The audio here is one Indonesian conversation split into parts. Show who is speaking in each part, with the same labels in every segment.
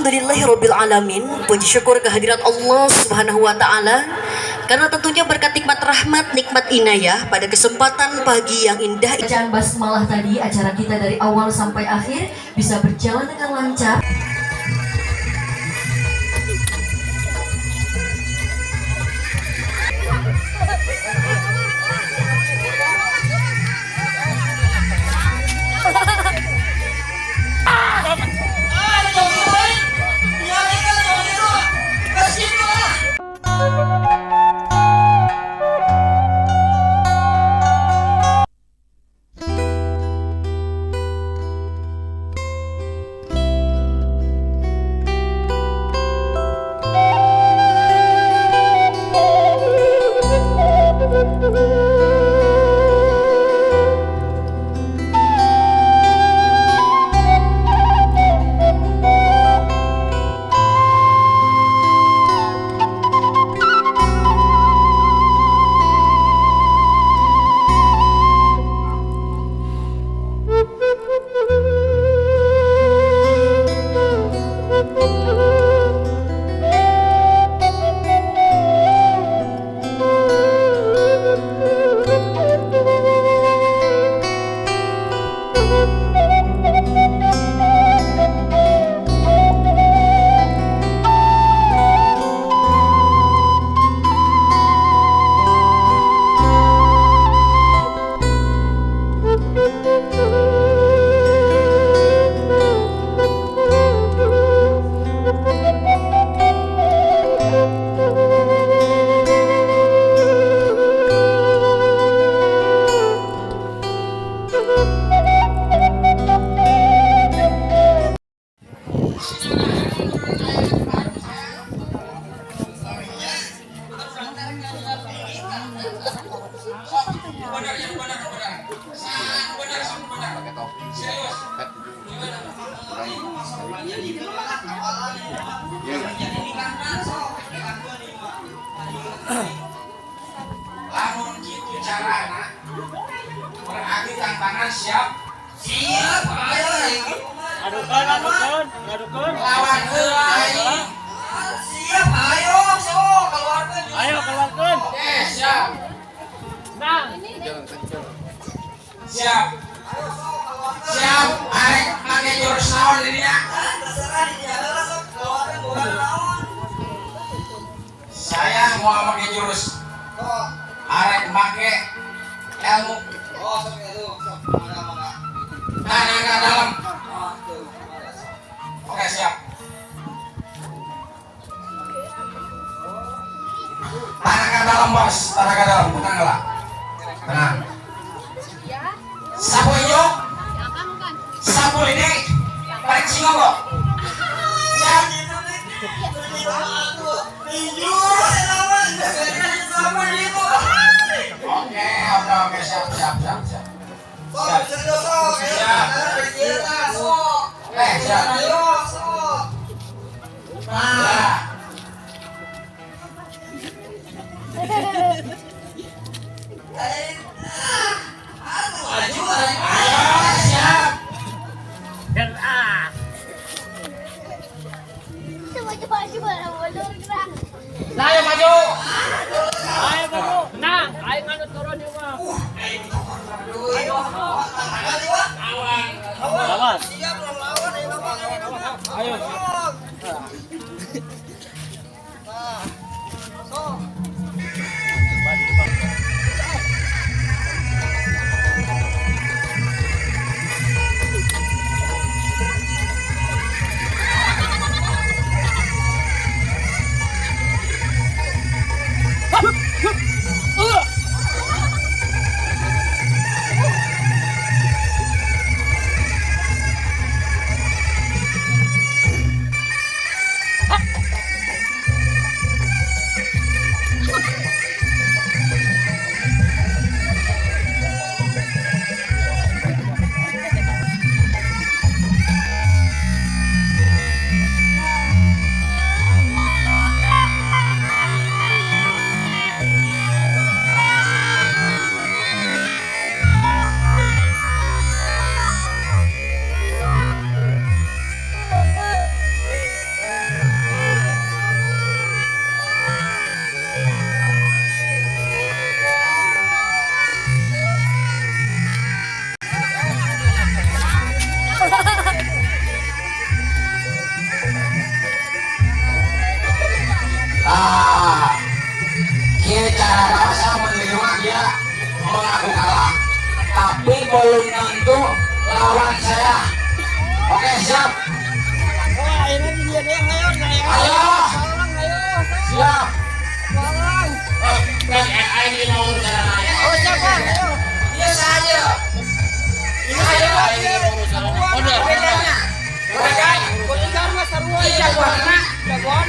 Speaker 1: Alhamdulillahirabbil alamin. Puji syukur kehadirat Allah Subhanahu wa taala karena tentunya berkat nikmat rahmat, nikmat inayah pada kesempatan pagi yang indah. Bacaan basmalah tadi, acara kita dari awal sampai akhir bisa berjalan dengan lancar.
Speaker 2: Lamun gitu carana berarti tantangan siap ayo
Speaker 3: Adukan.
Speaker 2: lawan heula siap ayo keluarkan oke siap siap arek make jurus naon di dinya saya mau pakai jurus arek make ilmu tenaga dalam oke siap tenaga dalam bos tenaga dalam tenang lah tenang sapu hijau sapu ini tarik singogo siap oke siap siap siap Ayo maju.
Speaker 3: Nah, ayo manut turun di rumah. Lawan. Ayo. Wah, ini dia deh, ayo, naik.
Speaker 2: Ayo.
Speaker 3: Salang, ayo.
Speaker 2: Siap.
Speaker 3: Salang.
Speaker 2: Ini mau jalan aja.
Speaker 3: Oh, siapa? Ayo.
Speaker 2: Iya saja.
Speaker 3: Ini siapa? Udah, bedanya. Karena sarua ya, jagoan. Jagoan.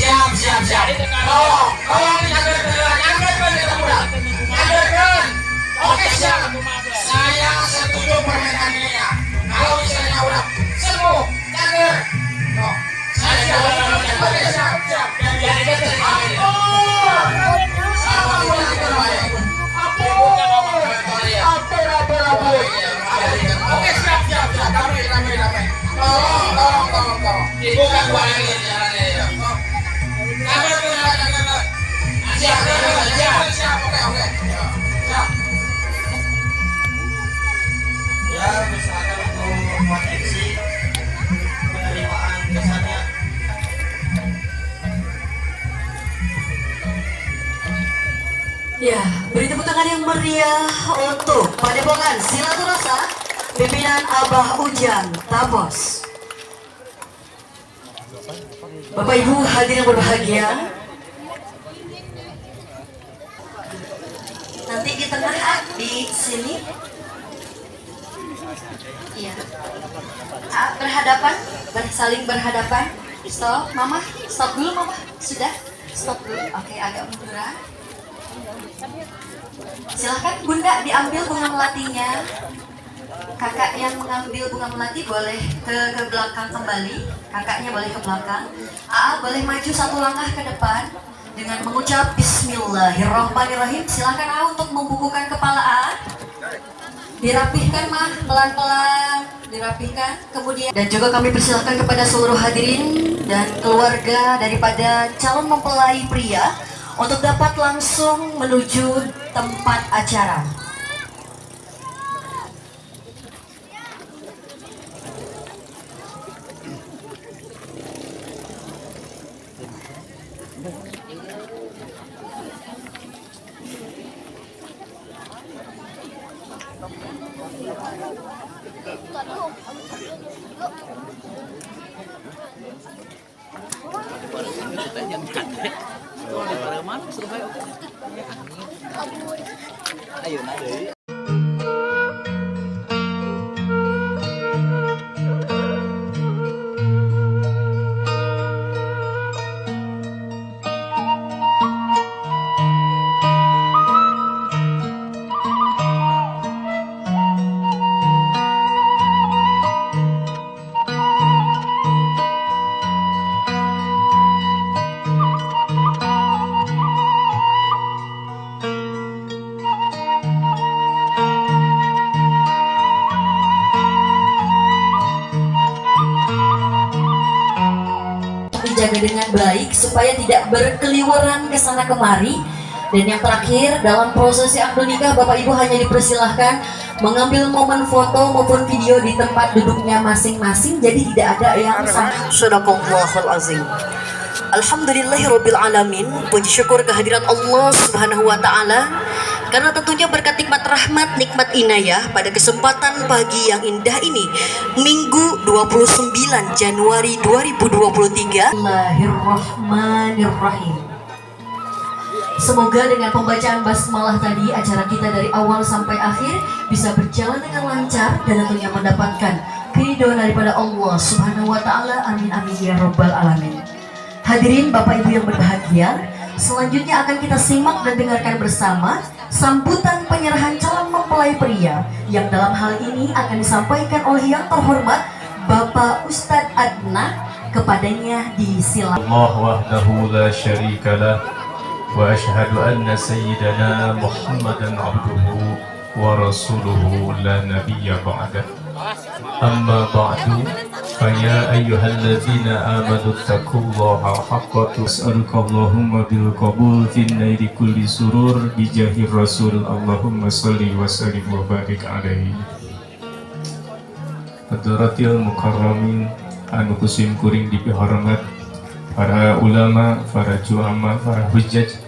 Speaker 2: Oke, siap. Siap. Tolong nyadurkan. Oke, siap. Saya setuju permintaan dirinya. Kalau misalnya udah sembuh, cager. Saya siap. Oke, siap. Oke, siap. Damai. Tolong. Dibuka dua lagi jalannya ya. Siap. Oke. Siap.
Speaker 4: Ya, misalkan untuk potensi penerimaan kesannya.
Speaker 1: Ya, beri tepuk tangan yang meriah untuk Padepokan Silaturasa pimpinan Abah Ujang Tapos. Bapak Ibu hadirin yang berbahagia, nanti di tengah di sini, iya, berhadapan, saling berhadapan. Stop, Mama, stop dulu, Mama, sudah, stop dulu. Oke, agak munduran. Silahkan Bunda diambil bunga melatinya. Kakak yang mengambil bunga melati boleh ke belakang kembali. Kakaknya boleh ke belakang. Aa boleh maju satu langkah ke depan dengan mengucap Bismillahirrahmanirrahim. Silahkan Aa untuk membukukan kepala Aa. Dirapihkan mah pelan-pelan, dirapihkan. Kemudian dan juga kami persilahkan kepada seluruh hadirin dan keluarga daripada calon mempelai pria untuk dapat langsung menuju tempat acara. Dijaga dengan baik supaya tidak berkeliweran ke sana kemari Dan yang terakhir, dalam prosesi akad nikah Bapak Ibu hanya dipersilahkan mengambil momen foto maupun video di tempat duduknya masing-masing. Jadi tidak ada yang Sadaqallahul azim. Alhamdulillahirabbil alamin. Puji syukur kehadirat Allah Subhanahu wa taala karena tentunya berkat nikmat rahmat, nikmat inayah pada kesempatan pagi yang indah ini, Minggu 29 Januari 2023. Bismillahirrahmanirrahim. Semoga dengan pembacaan basmalah tadi acara kita dari awal sampai akhir bisa berjalan dengan lancar dan tentunya mendapatkan keridhaan daripada Allah Subhanahu wa taala. Amin amin ya rabbal alamin. Hadirin Bapak Ibu yang berbahagia, selanjutnya akan kita simak dan dengarkan bersama sambutan penyerahan calon mempelai pria yang dalam hal ini akan disampaikan oleh yang terhormat Bapak Ustadz Adna. Kepadanya disilakan.
Speaker 5: Allah wahdahu la syarikalah wa ashhadu anna sayyidana Muhammadan abduhu wa rasuluhu la nabiyya ba'dah. Amma ba'du, fa ya ayyuhalladzina amanu taqullaha haqqa tus'alukallahumma bil qabul fi nairi kulli surur bijahi rasul. Allahumma salli wa sallim wa barik alaihi. Hadratil mukarramin anu kusim kuring dipihormat, para ulama, para juama, para hujjaj,